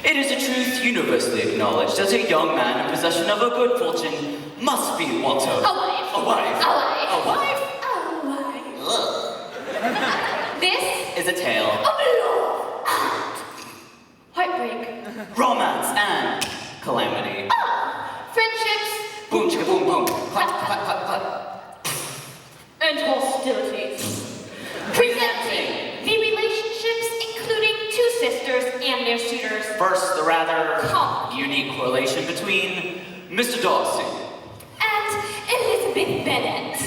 It is a truth universally acknowledged that a young man in possession of a good fortune must be what A wife. A wife. A wife. A wife. A wife. Ugh. This Is a tale of love and heartbreak. romance and calamity. Friendships Boom, chicka, boom, boom. Clap, clap, clap, clap. and hostilities. Presenting. The relationships including two sisters and their suitors. First, the rather unique relation between Mr. Darcy And Elizabeth Bennet.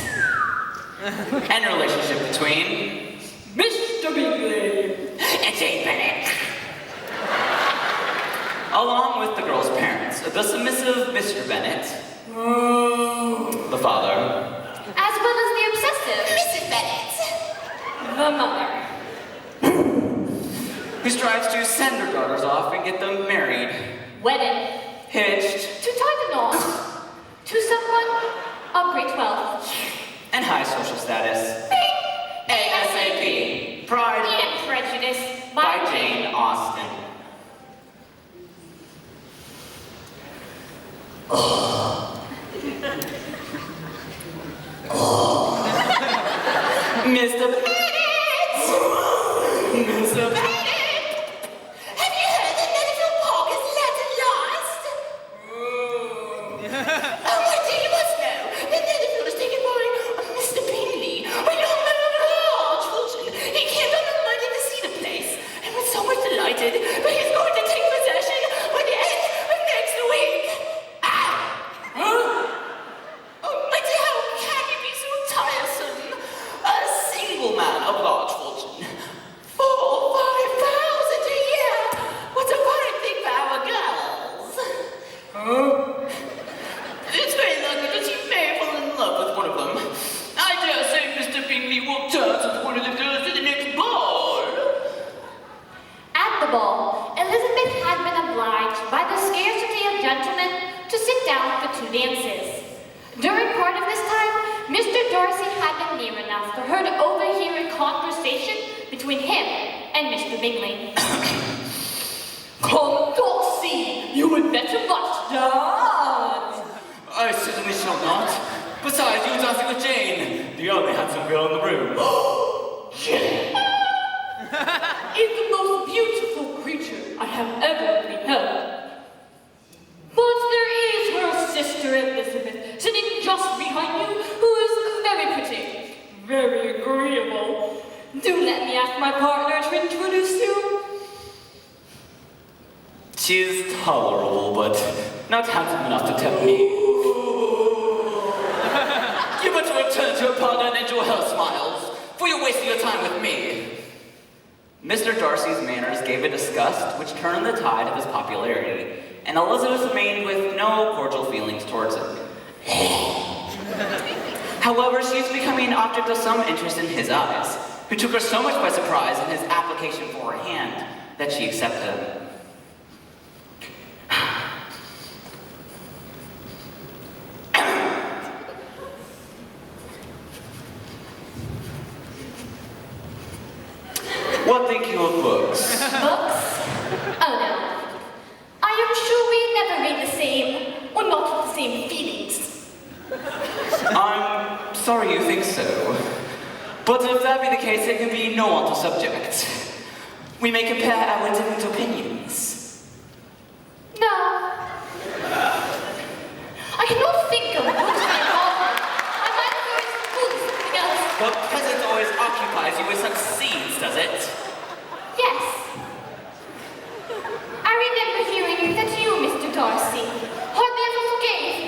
and a relationship between Mr. Bingley. and Jane Bennet. Along with the girl's parents, the submissive Mr. Bennet, the father, As well as the obsessive Mrs. Bennet. The mother. who strives to send her daughters off and get them married, Wedded. hitched, To tie the knot. To someone of great wealth. and high social status. Bing! ASAP. Pride And Prejudice by Jane Austen. Mr. Bennet! Mr. Bennet! Have you heard that Netherfield Park is let at last? Oh my dear, you must know that Netherfield is taken by Mr. Bingley, a young man of large fortune. He came down on Monday to see the place and was so much delighted, but he's going to take possession by the end of next week. Oh my dear, how can you be so tiresome? A single man of large fortune. 4,000 or 5,000 a year. What a fine thing for our girls. It's very lucky that you may have fallen in love with one of them. I dare say Mr. Bingley will dance with one of the girls at the next ball. At the ball, Elizabeth had been obliged by the scarcity of gentlemen to sit down for 2 dances. During part of this time, Mr. Darcy had been near enough for her to overhear a conversation between him and Mr. Bingley. Come, Darcy, you had better not dance. I certainly shall not. Besides, you were dancing with Jane, the only handsome girl in the room. Jane is the most beautiful creature I have ever beheld. But there is her sister Elizabeth sitting just behind you, who is very pretty, very agreeable. Do let me ask my partner to introduce you. She's tolerable, but not handsome enough to tempt me. You better return to your partner and enjoy her smiles, for you're wasting your time with me. Mr. Darcy's manners gave a disgust which turned the tide of his popularity, and Elizabeth remained with no cordial feelings towards him. However, she was becoming an object of some interest in his eyes, who took her so much by surprise in his application for her hand that she accepted him. What think you of books? Books? Oh no. I am sure we never read the same, or not with the same feelings. I'm sorry you think so. But if that be the case, there can be no other subject. We may compare our different opinions. No. I cannot think of books I love. I'm either going to school or something else. The present always occupies you with such scenes, does it? Yes. I remember hearing that you, Mr. Darcy, hardly ever forgave.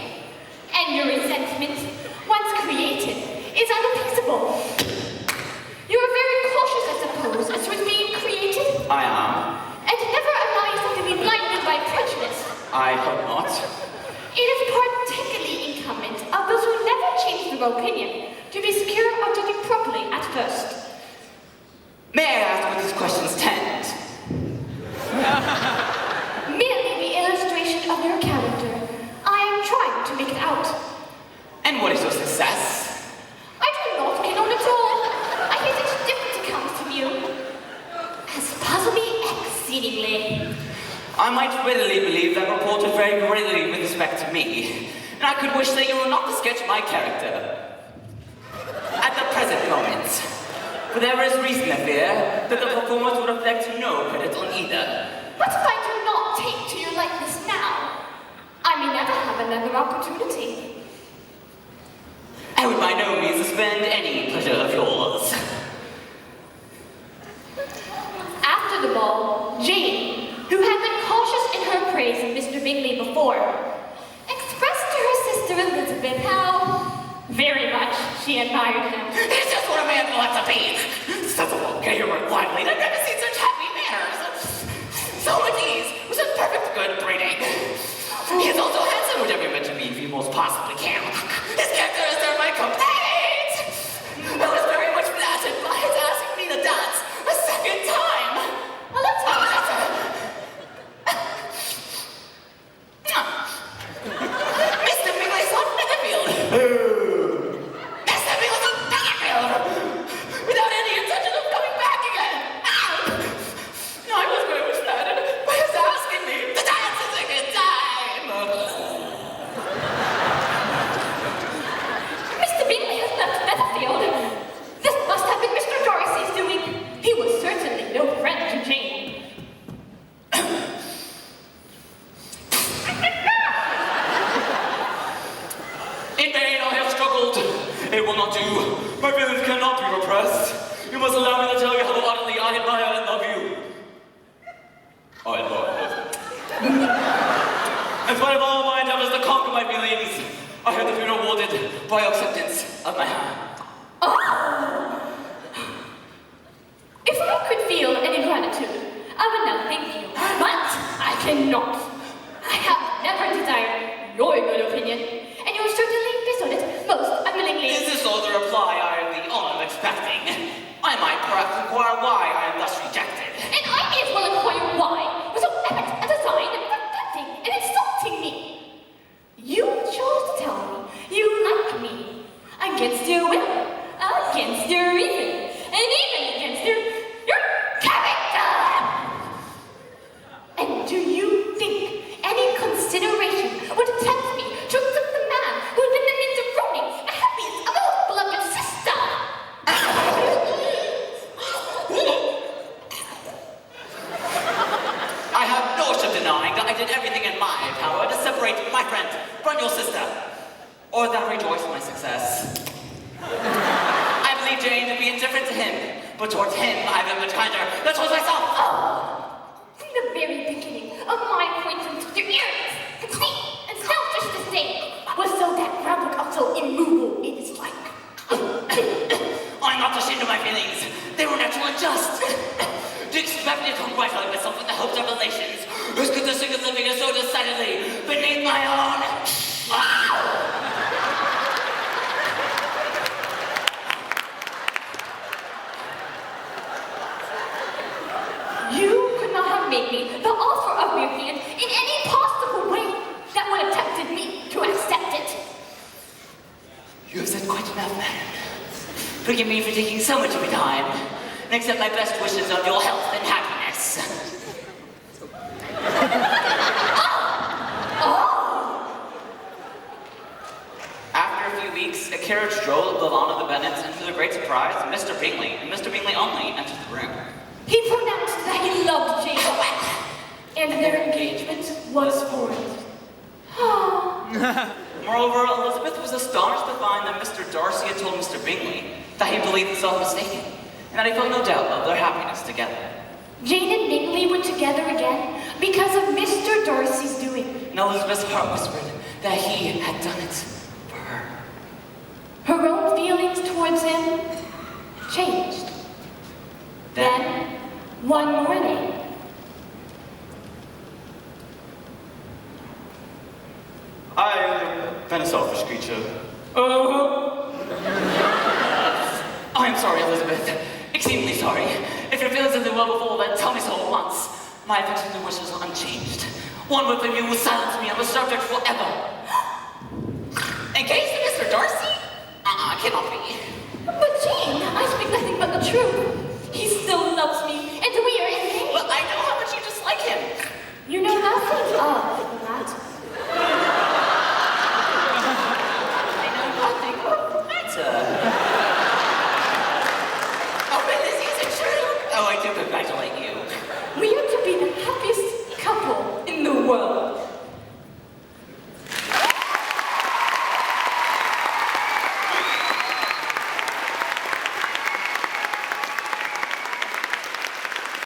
And your resentment, once created, is unappeasable. You are very cautious, I suppose, as to its being created. I am. And never allow yourself to be blinded by prejudice. I hope not. It is particularly incumbent of those who never change their opinion to be secure of judging properly at first. May I ask what these questions tend? Merely the illustration of your character. I I might readily believe that report would vary greatly with respect to me, and I could wish that you were not to sketch my character at the present moment. For there is reason to fear that the performance would reflect no credit on either. What if I do not take to your likeness now? I may never have another opportunity. I would by no means suspend any pleasure of yours. After the ball, Jane, who had been cautious in her praise of Mr. Bingley before, expressed to her sister Elizabeth how very much she admired him. He's just what a man ought to be. Sensible, humorous, lively, I've never seen such happy manners. So at ease, with such perfect good breeding. He is also handsome, which every man to me if he most possibly can. His character has earned my complaint. I was very much flattered by his asking me to dance a second time. Well, let's go. Mr. Bingley's on Netherfield. Mr. Bingley's on Netherfield. Without any intention of coming back again. I was very much flattered by his asking me to dance a second time. Mr. Bingley has left Netherfield. This must have been Mr. Darcy's doing. He was certainly no friend to Jane. In vain I have struggled. It will not do. My feelings cannot be repressed. You must allow me to tell you how ardently I admire and love you. I love you. In spite of all my endeavors to conquer my feelings, I have been rewarded by acceptance of my hand. If I could feel any gratitude, I would now thank you. But I cannot. I have never desired your good opinion, and you have certainly bestowed it most unwillingly. Is this all the reply I have the honor of expecting? I might perhaps inquire why I am thus rejected. And I may as well inquire why, with so evident a design of protecting and insulting me. You chose to tell me you like me against your will, against your reason, and even against your character. And do you think any consideration would tempt me to accept the man who had been the means of ruining the happiness of a beloved sister? I have no shame denying that I did everything in my power to separate my friend from your sister, or that I rejoice in my success. I believe Jane to be indifferent to him, but towards him I have been much kinder than towards myself. From the very beginning of my acquaintance with your ears, conceit, and selfish disdain was so that ground also immovable in his like. I'm not ashamed of my feelings. They were natural and just. Do you expect me to congratulate myself with the hopes of relations whose condition of living is so decidedly beneath my own? You could not have made me the offer of your hand in any possible way that would have tempted me to accept it. You have said quite enough, madam. Forgive me for taking so much of your time, and accept my best wishes of your health and happiness. After a few weeks, a carriage drove the lawn of the Bennets, and to their great surprise, Mr. Bingley, and Mr. Bingley only, entered the room. He pronounced that he loved Jane, and their engagement was formed. Moreover, Elizabeth was astonished to find that Mr. Darcy had told Mr. Bingley that he believed himself mistaken, and that he felt no doubt of their happiness together. Jane and Bingley were together again because of Mr. Darcy's doing. And Elizabeth's heart whispered that he had done it for her. Her own feelings towards him changed. Then, one morning, I've been a selfish creature. I am sorry, Elizabeth. Exceedingly sorry. If your feelings have been well before, then tell me so at once. My affections and wishes are unchanged. One word from you will silence me on the subject forever. Engaged to Mr. Darcy? Cannot be. but Jane, I speak nothing but the truth.